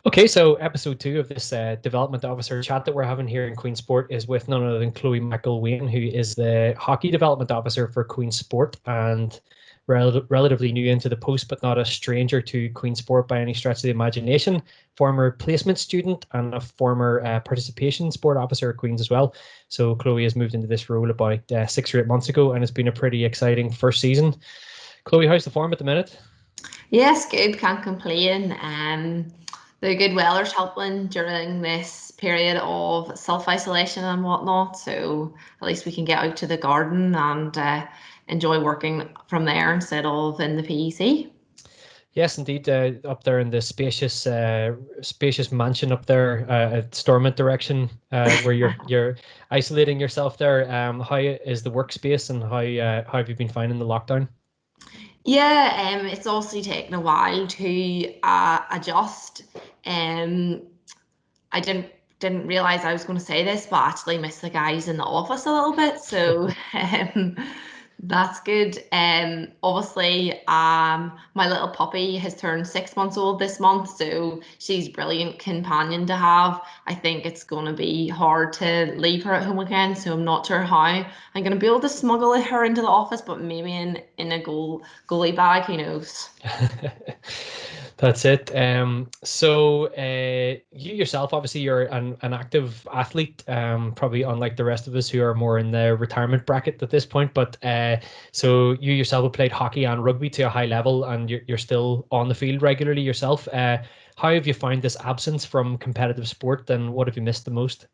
Okay, so episode 2 of this development officer chat that we're having here in Queen's Sport is with none other than Chloe McIlwaine, who is the hockey development officer for Queen's Sport and relatively new into the post, but not a stranger to Queen's Sport by any stretch of the imagination. Former placement student and a former participation sport officer at Queen's as well. So Chloe has moved into this role about 6 or 8 months ago, and it's been a pretty exciting first season. Chloe, how's the form at the minute? Yes, good. Can't complain. The good weather's helping during this period of self-isolation and whatnot. So at least we can get out to the garden and enjoy working from there instead of in the PEC. Yes, indeed. Up there in the spacious mansion up there at Stormont direction, where you're isolating yourself there. How is the workspace, and how have you been finding the lockdown? Yeah, it's obviously taken a while to adjust. Um, I didn't realize I was going to say this, but I actually miss the guys in the office a little bit. So that's good. Obviously, my little puppy has turned 6 months old this month, so she's a brilliant companion to have. I think it's going to be hard to leave her at home again, so I'm not sure how I'm going to be able to smuggle her into the office, but maybe in a goalie bag, who knows? That's it. So you yourself, obviously, you're an active athlete, probably unlike the rest of us who are more in the retirement bracket at this point. But so you yourself have played hockey and rugby to a high level, and you're still on the field regularly yourself. How have you found this absence from competitive sport, and what have you missed the most?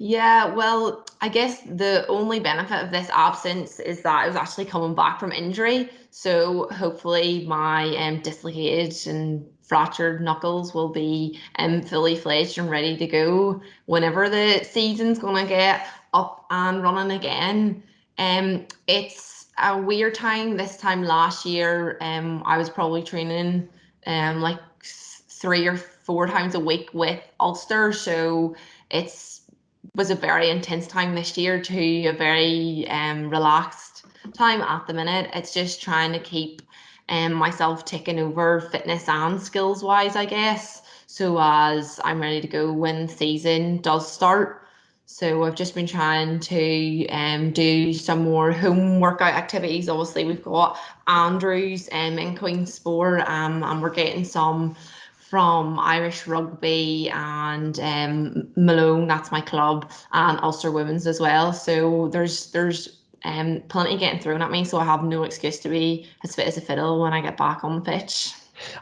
Yeah, well, I guess the only benefit of this absence is that I was actually coming back from injury. So hopefully my dislocated and fractured knuckles will be fully fledged and ready to go whenever the season's gonna get up and running again. It's a weird time. This time last year, I was probably training like 3 or 4 times a week with Ulster. So it's was a very intense time this year to a very relaxed time at the minute. It's just trying to keep myself ticking over fitness and skills wise, I guess. So as I'm ready to go when the season does start. So I've just been trying to do some more home workout activities. Obviously, we've got Andrews in Queen's Sport, and we're getting some from Irish Rugby and Malone, that's my club, and Ulster Women's as well. So there's plenty getting thrown at me, so I have no excuse to be as fit as a fiddle when I get back on the pitch.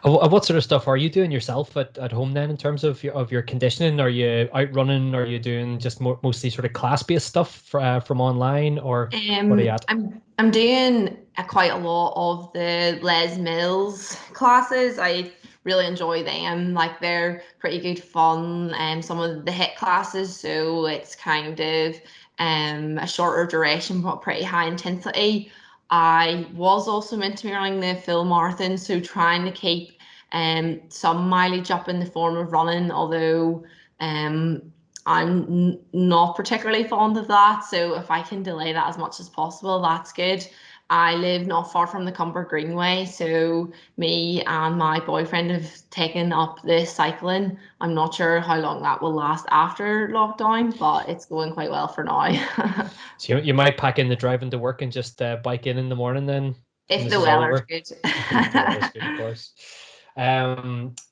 What sort of stuff are you doing yourself at home then in terms of your conditioning? Are you out running? Are you doing just mostly sort of class-based stuff from online, or what are you at? I'm doing quite a lot of the Les Mills classes. I really enjoy them. Like they're pretty good fun. And some of the hit classes, so it's kind of a shorter duration but pretty high intensity. I was also meant to be running the full marathon, so trying to keep some mileage up in the form of running, although I'm not particularly fond of that. So if I can delay that as much as possible, that's good. I live not far from the Cumber Greenway, so me and my boyfriend have taken up the cycling. I'm not sure how long that will last after lockdown, but it's going quite well for now. So you might pack in the driving to work and just bike in the morning then when If this the is all weather's over. good. If the weather's good, of course.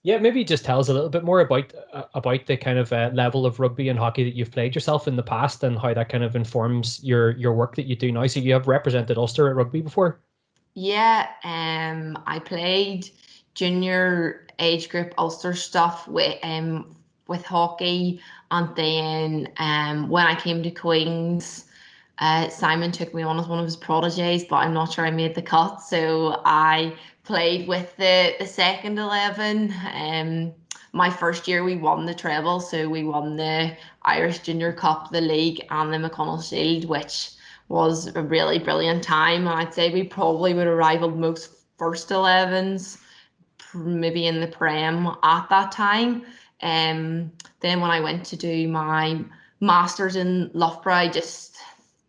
Yeah, maybe just tell us a little bit more about the kind of level of rugby and hockey that you've played yourself in the past and how that kind of informs your work that you do now. So you have represented Ulster at rugby before. Yeah, I played junior age group Ulster stuff with hockey, and then when I came to Queens, Simon took me on as one of his prodigies, but I'm not sure I made the cut, so I played with the second 11. My first year we won the treble, so we won the Irish Junior Cup, the league, and the McConnell Shield, which was a really brilliant time. And I'd say we probably would have rivaled most first 11s, maybe in the Prem at that time. Then when I went to do my masters in Loughborough, I just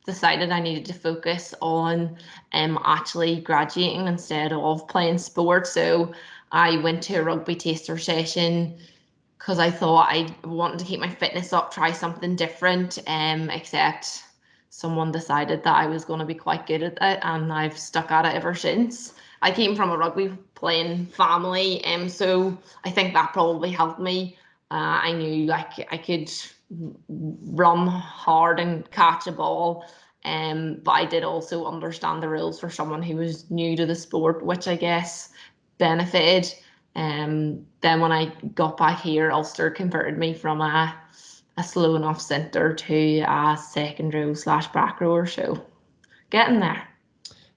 decided I needed to focus on actually graduating instead of playing sport. So I went to a rugby taster session because I thought I wanted to keep my fitness up, try something different, except someone decided that I was going to be quite good at it, and I've stuck at it ever since. I came from a rugby playing family, so I think that probably helped me. I knew like I could run hard and catch a ball, but I did also understand the rules for someone who was new to the sport, which I guess benefited. Then when I got back here, Ulster converted me from a slow enough centre to a second row / back rower, so getting there.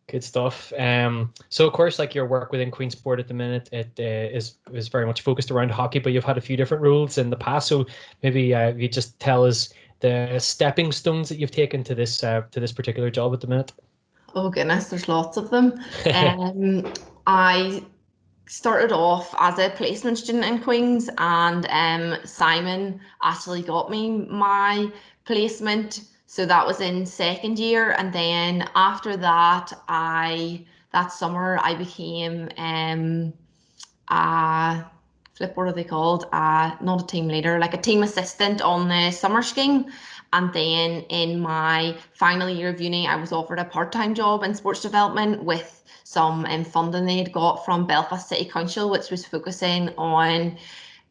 Good stuff. So of course, like your work within Queen Sport at the minute, it is very much focused around hockey, but you've had a few different roles in the past. So maybe you just tell us the stepping stones that you've taken to this particular job at the minute. Oh goodness, there's lots of them. I started off as a placement student in Queen's, and Simon actually got me my placement. So that was in second year, and then after that, that summer I became a flip. What are they called? Not a team leader, like a team assistant on the summer scheme. And then in my final year of uni, I was offered a part-time job in sports development with some funding they'd got from Belfast City Council, which was focusing on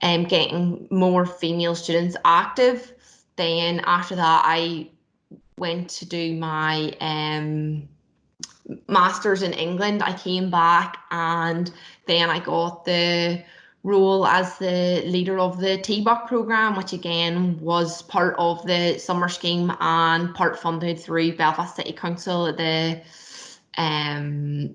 getting more female students active. Then after that, I went to do my master's in England. I came back, and then I got the role as the leader of the TBUC program, which again was part of the summer scheme and part funded through Belfast City Council, the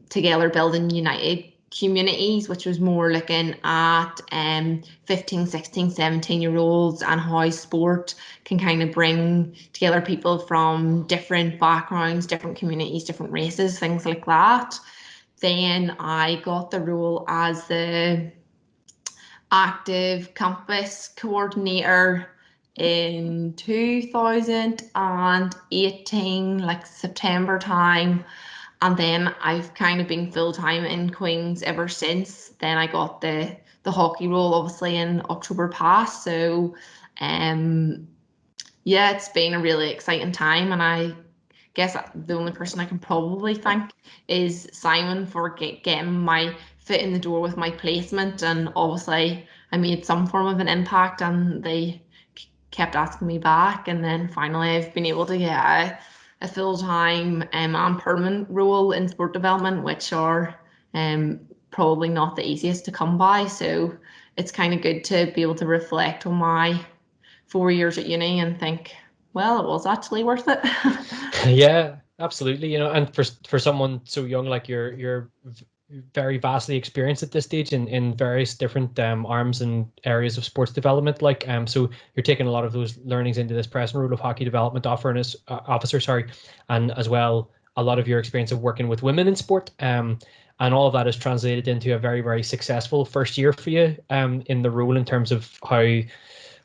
Together Building United communities, which was more looking at 15, 16, 17-year-olds and how sport can kind of bring together people from different backgrounds, different communities, different races, things like that. Then I got the role as the active campus coordinator in 2018, like September time. And then I've kind of been full time in Queen's ever since. Then I got the hockey role obviously in October past. So yeah, it's been a really exciting time, and I guess the only person I can probably thank is Simon for getting my foot in the door with my placement, and obviously I made some form of an impact, and they kept asking me back, and then finally I've been able to get a full-time and permanent role in sport development, which are probably not the easiest to come by. So it's kind of good to be able to reflect on my 4 years at uni and think, well, it was actually worth it. Yeah, absolutely. You know, and for someone so young, like you're very vastly experienced at this stage in various different arms and areas of sports development. Like so you're taking a lot of those learnings into this present role of hockey development officer, sorry, and as well a lot of your experience of working with women in sport. And all of that is translated into a very, very successful first year for you in the role in terms of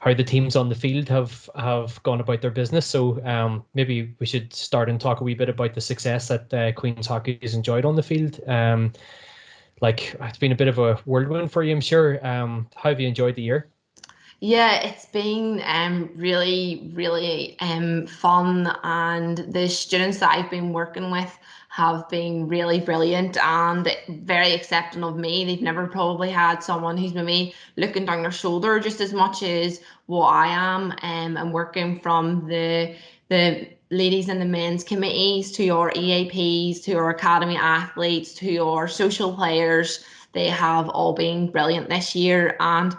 how the teams on the field have gone about their business. So maybe we should start and talk a wee bit about the success that Queen's Hockey has enjoyed on the field. Like it's been a bit of a whirlwind for you, I'm sure. How have you enjoyed the year? Yeah, it's been really, really fun, and the students that I've been working with have been really brilliant and very accepting of me. They've never probably had someone who's maybe looking down their shoulder just as much as what I am, and working from the ladies and the men's committees to our EAPs, to our academy athletes, to our social players. They have all been brilliant this year, and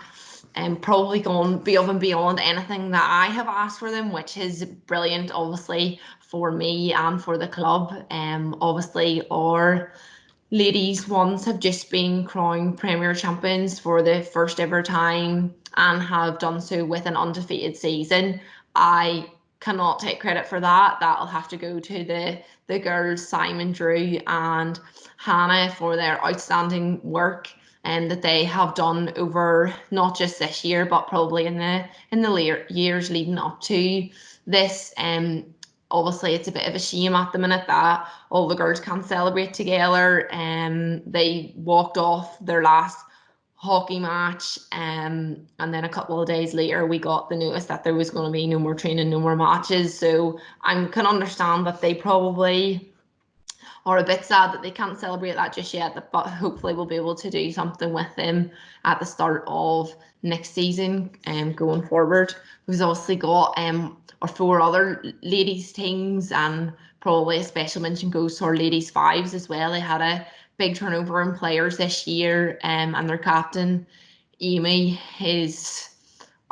probably gone above and beyond anything that I have asked for them, which is brilliant, obviously, for me and for the club. Obviously, our ladies ones have just been crowned Premier champions for the first ever time and have done so with an undefeated season. I cannot take credit for that. That'll have to go to the girls, Simon, Drew, and Hannah, for their outstanding work and that they have done over not just this year, but probably in the years leading up to this. Obviously, it's a bit of a shame at the minute that all the girls can't celebrate together. They walked off their last hockey match, and then a couple of days later we got the notice that there was going to be no more training, no more matches. So I can understand that they probably are a bit sad that they can't celebrate that just yet, but hopefully we'll be able to do something with them at the start of next season and going forward. We've obviously got our 4 other ladies teams, and probably a special mention goes to our ladies fives as well. They had a big turnover in players this year, and their captain Amy is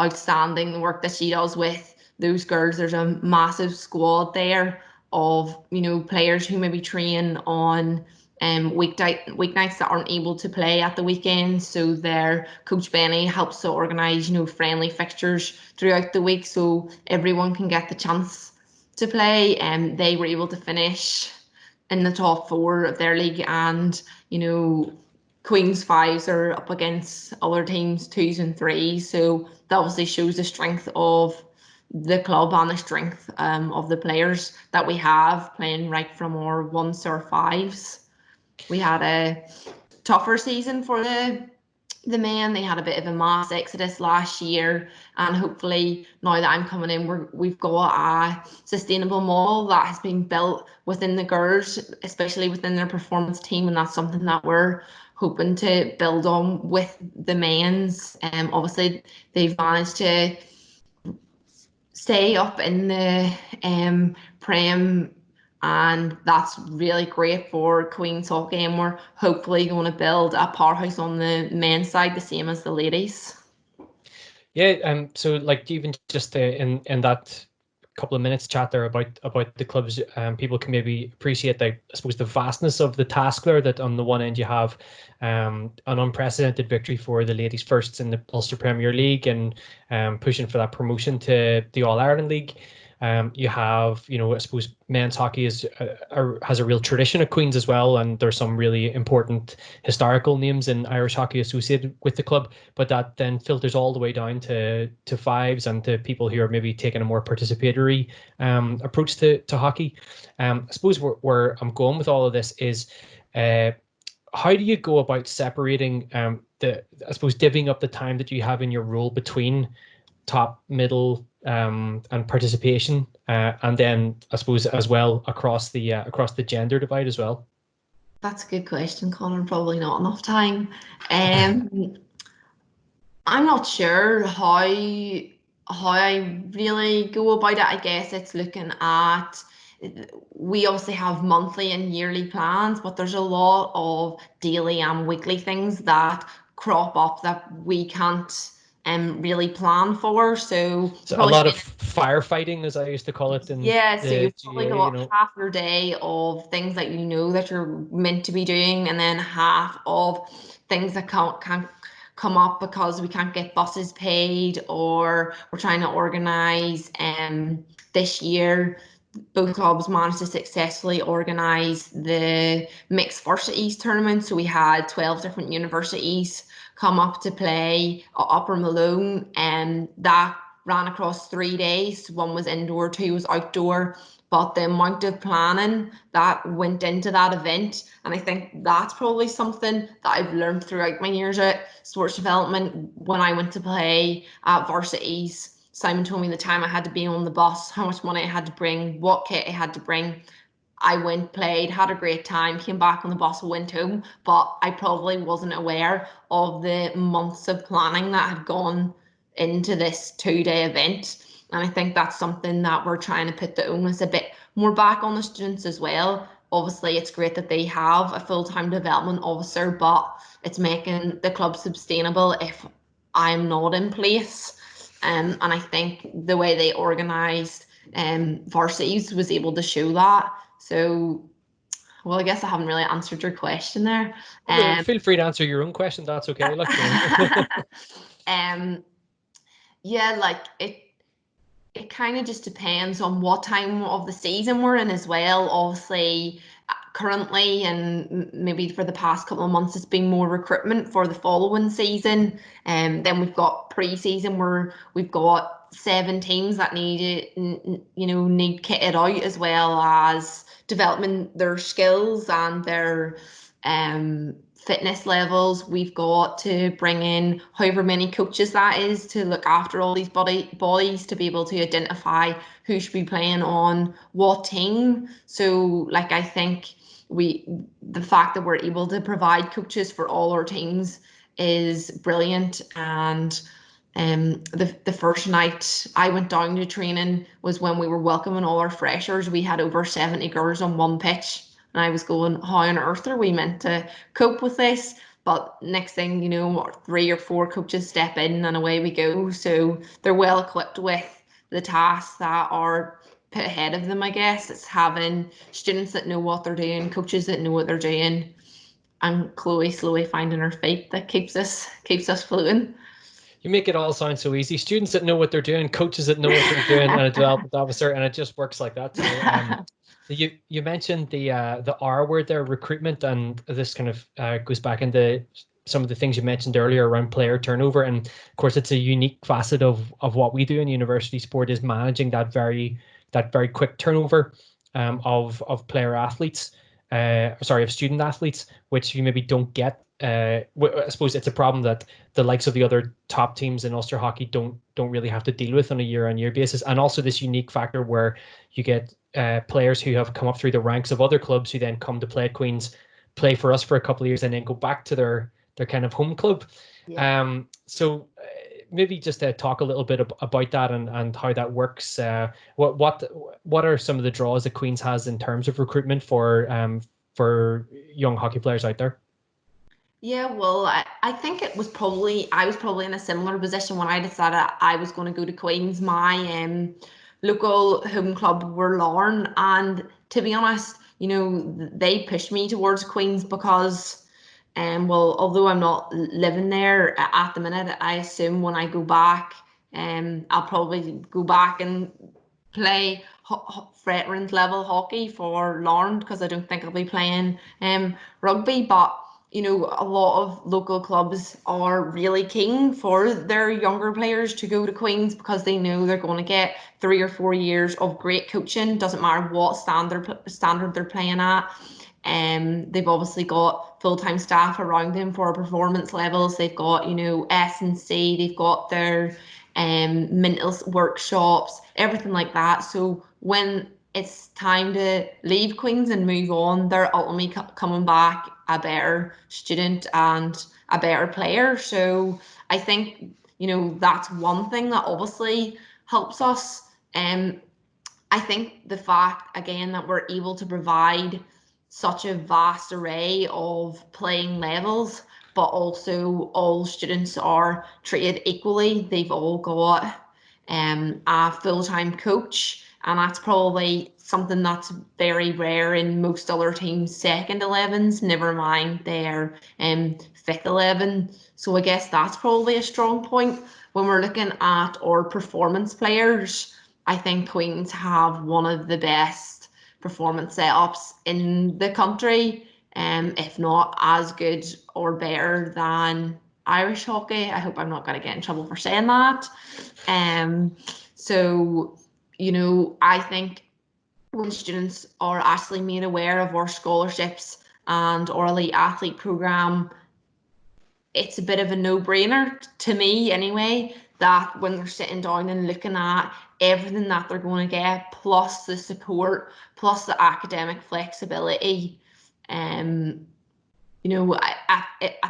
outstanding, the work that she does with those girls. There's a massive squad there of, you know, players who maybe train on weeknights that aren't able to play at the weekends. So their coach Benny helps to organise, you know, friendly fixtures throughout the week so everyone can get the chance to play. And they were able to finish in the top 4 of their league, and, you know, Queen's fives are up against other teams' twos and threes. So that obviously shows the strength of the club and the strength of the players that we have playing right from our ones to our fives. We had a tougher season for the men. They had a bit of a mass exodus last year, and hopefully now that I'm coming in, we've got a sustainable model that has been built within the girls, especially within their performance team, and that's something that we're hoping to build on with the men's. Obviously they've managed to stay up in the Prem, and that's really great for Queen's hockey, and we're hopefully going to build a powerhouse on the men's side, the same as the ladies. Yeah, so like even just in that couple of minutes chat there about the clubs, people can maybe appreciate the, I suppose, the vastness of the task there. That on the one end you have an unprecedented victory for the ladies firsts in the Ulster Premier League, and pushing for that promotion to the All Ireland League. You have, you know, I suppose men's hockey is has a real tradition at Queen's as well, and there's some really important historical names in Irish hockey associated with the club. But that then filters all the way down to fives and to people who are maybe taking a more participatory approach to hockey. I suppose where I'm going with all of this is, how do you go about separating I suppose divvying up the time that you have in your role between top, middle, and participation, and then I suppose as well across the gender divide as well? That's a good question, Connor. Probably not enough time. Um, I'm not sure how I really go about it. I guess it's looking at, we obviously have monthly and yearly plans, but there's a lot of daily and weekly things that crop up that we can't really plan for. So So a probably lot of firefighting, as I used to call it in yeah, so the you've probably GA, you got know. half your day of things that you know that you're meant to be doing, and then half of things that can't come up because we can't get buses paid, or we're trying to organise. This year both clubs managed to successfully organise the mixed varsities tournament. So we had 12 different universities come up to play Upper Malone, and that ran across 3 days. One was indoor, 2 was outdoor. But the amount of planning that went into that event, and I think that's probably something that I've learned throughout my years at sports development. When I went to play at varsities, Simon told me the time I had to be on the bus, how much money I had to bring, what kit I had to bring. I went, played, had a great time, came back on the bus, went home, but I probably wasn't aware of the months of planning that had gone into this 2-day event. And I think that's something that we're trying to put the onus a bit more back on the students as well. Obviously, it's great that they have a full-time development officer, but it's making the club sustainable if I'm not in place. And I think the way they organised varsities was able to show that. So, well, I guess I haven't really answered your question there. Well, feel free to answer your own question. That's okay. Like, you know. um, yeah, like it kind of just depends on what time of the season we're in as well. Obviously, currently and maybe for the past couple of months, it's been more recruitment for the following season. And then we've got pre-season where we've got 7 teams that need kitted out, as well as developing their skills and their fitness levels. We've got to bring in however many coaches that is to look after all these bodies to be able to identify who should be playing on what team. So like I think the fact that we're able to provide coaches for all our teams is brilliant. And the first night I went down to training was when we were welcoming all our freshers. We had over 70 girls on one pitch. And I was going, how on earth are we meant to cope with this? But next thing you know, 3 or 4 coaches step in and away we go. So they're well equipped with the tasks that are put ahead of them, I guess. It's having students that know what they're doing, coaches that know what they're doing, and Chloe slowly finding her feet that keeps us floating. You make it all sound so easy. Students that know what they're doing, coaches that know what they're doing, and a development officer, and it just works like that. So you mentioned the R word there, recruitment, and this kind of goes back into some of the things you mentioned earlier around player turnover. And of course, it's a unique facet of what we do in university sport is managing that very quick turnover of player athletes. Of student athletes, which you maybe don't get. I suppose it's a problem that the likes of the other top teams in Ulster hockey don't really have to deal with on a year-on-year basis, and also this unique factor where you get players who have come up through the ranks of other clubs who then come to play at Queen's, play for us for a couple of years, and then go back to their kind of home club. Yeah. So maybe just talk a little bit about that and how that works. What are some of the draws that Queen's has in terms of recruitment for young hockey players out there? Yeah, well, I think I was probably in a similar position when I decided I was going to go to Queen's. My local home club were Larne, and to be honest, they pushed me towards Queen's because well, although I'm not living there at the minute, I assume when I go back, I'll probably go back and play veterans level hockey for Larne because I don't think I'll be playing rugby. But a lot of local clubs are really keen for their younger players to go to Queen's because they know they're going to get 3 or 4 years of great coaching. Doesn't matter what standard they're playing at. They've obviously got full-time staff around them for performance levels. They've got, S&C, they've got their mental workshops, everything like that. So when it's time to leave Queen's and move on, they're ultimately coming back a better student and a better player. So I think, that's one thing that obviously helps us. I think the fact, again, that we're able to provide such a vast array of playing levels, but also all students are treated equally. They've all got a full-time coach, and that's probably something that's very rare in most other teams' second 11s, never mind their fifth 11. So I guess that's probably a strong point when we're looking at our performance players. I think Queens have one of the best performance setups in the country, if not as good or better than Irish hockey. I hope I'm not going to get in trouble for saying that. So, I think when students are actually made aware of our scholarships and our elite athlete program, it's a bit of a no-brainer to me anyway, that when they're sitting down and looking at everything that they're going to get, plus the support, plus the academic flexibility, at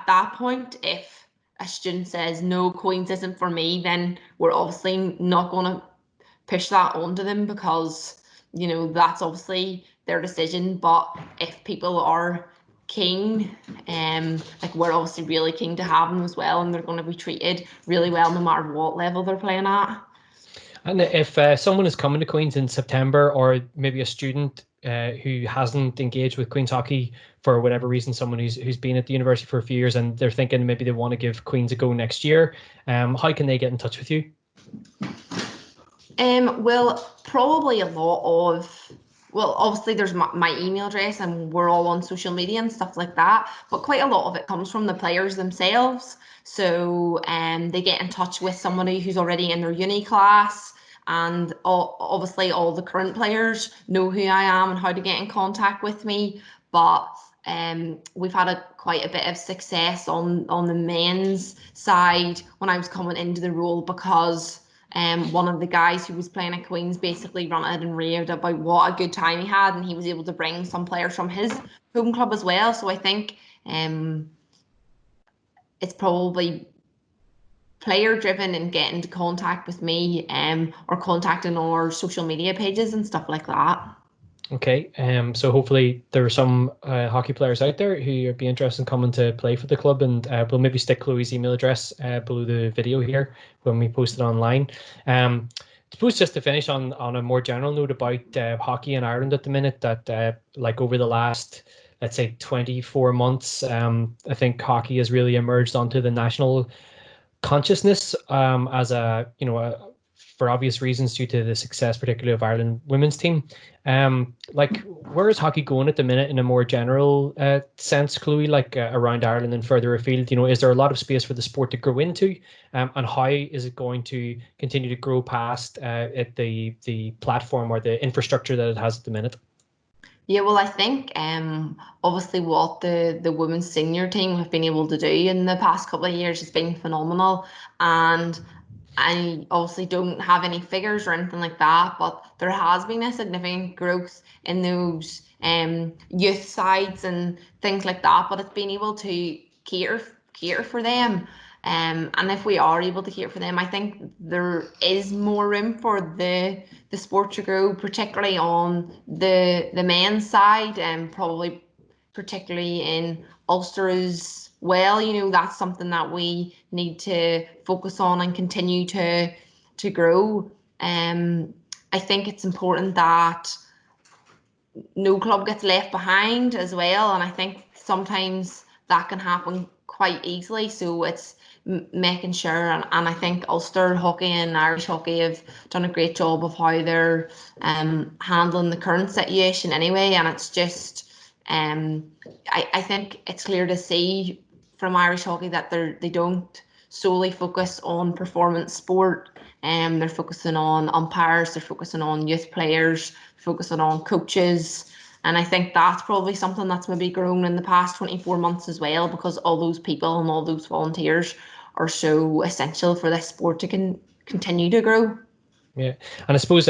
that point, if a student says no, Queen's isn't for me, then we're obviously not going to push that onto them because that's obviously their decision. But if people are keen, like we're obviously really keen to have them as well, and they're going to be treated really well no matter what level they're playing at. And if someone is coming to Queen's in September, or maybe a student who hasn't engaged with Queen's hockey for whatever reason, someone who's been at the university for a few years and they're thinking maybe they want to give Queen's a go next year, how can they get in touch with you? Well, probably a lot of, well, obviously there's my email address and we're all on social media and stuff like that, but quite a lot of it comes from the players themselves. So they get in touch with somebody who's already in their uni class, and obviously all the current players know who I am and how to get in contact with me. But we've had quite a bit of success on the men's side when I was coming into the role, because one of the guys who was playing at Queen's basically ranted and raved about what a good time he had, and he was able to bring some players from his home club as well. So I think it's probably player driven and get into contact with me or contacting our social media pages and stuff like that. Okay, so hopefully there are some hockey players out there who would be interested in coming to play for the club, and we'll maybe stick Chloe's email address below the video here when we post it online. I suppose just to finish on a more general note about hockey in Ireland at the minute, that like over the last, let's say, 24 months, I think hockey has really emerged onto the national consciousness as for obvious reasons due to the success, particularly of Ireland women's team. Like, where is hockey going at the minute in a more general sense, Chloe, like around Ireland and further afield? Is there a lot of space for the sport to grow into, and how is it going to continue to grow past at the platform or the infrastructure that it has at the minute? Yeah, well, I think obviously what the women's senior team have been able to do in the past couple of years has been phenomenal. And I obviously don't have any figures or anything like that, but there has been a significant growth in those youth sides and things like that. But it's been able to cater for them. And if we are able to cater for them, I think there is more room for the sport to grow, particularly on the men's side, and probably particularly in Ulster as well. That's something that we need to focus on and continue to grow. I think it's important that no club gets left behind as well, and I think sometimes that can happen quite easily. So it's making sure, and I think Ulster hockey and Irish hockey have done a great job of how they're handling the current situation anyway. And it's just I think it's clear to see from Irish hockey that they don't solely focus on performance sport. They're focusing on umpires, they're focusing on youth players, focusing on coaches. And I think that's probably something that's maybe grown in the past 24 months as well, because all those people and all those volunteers are so essential for this sport to continue to grow. Yeah, and I suppose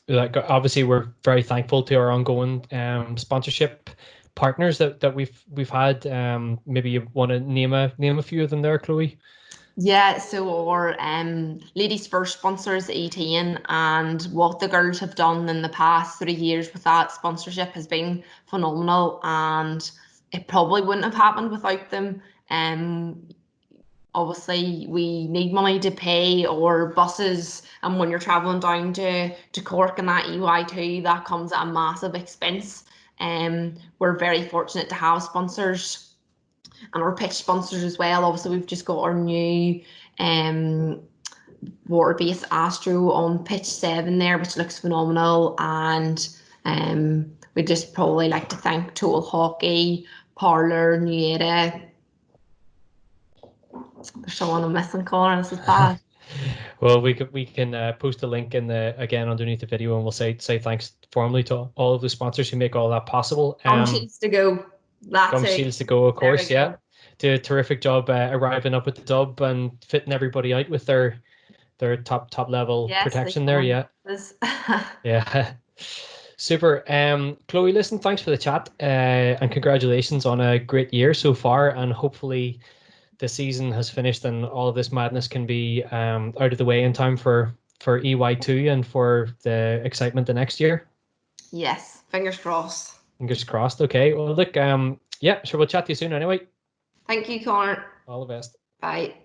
like obviously we're very thankful to our ongoing sponsorship partners that we've had. Maybe you want to name a few of them there, Chloe? Yeah, so our ladies first sponsors 18, and what the girls have done in the past 3 years with that sponsorship has been phenomenal, and it probably wouldn't have happened without them. Obviously we need money to pay our buses, and when you're traveling down to Cork and that EY2, that comes at a massive expense. We're very fortunate to have sponsors and our pitch sponsors as well. Obviously we've just got our new water-based Astro on pitch 7 there, which looks phenomenal. And we'd just probably like to thank Total Hockey, Parlour, New Era. There's someone I'm missing, Connor. This is bad. Well, we can post a link in again underneath the video, and we'll say thanks formally to all of the sponsors who make all that possible. Shields to go. Gum Shields to go, of course. Yeah, do a terrific job arriving up at the dub and fitting everybody out with their top level protection there. Yeah. Yeah. Super. Chloe, listen, thanks for the chat, and congratulations on a great year so far, and hopefully the season has finished and all of this madness can be out of the way in time for EY2 and for the excitement the next year. Yes, fingers crossed. Fingers crossed. Okay. Well, look, yeah, sure. We'll chat to you soon anyway. Thank you, Connor. All the best. Bye.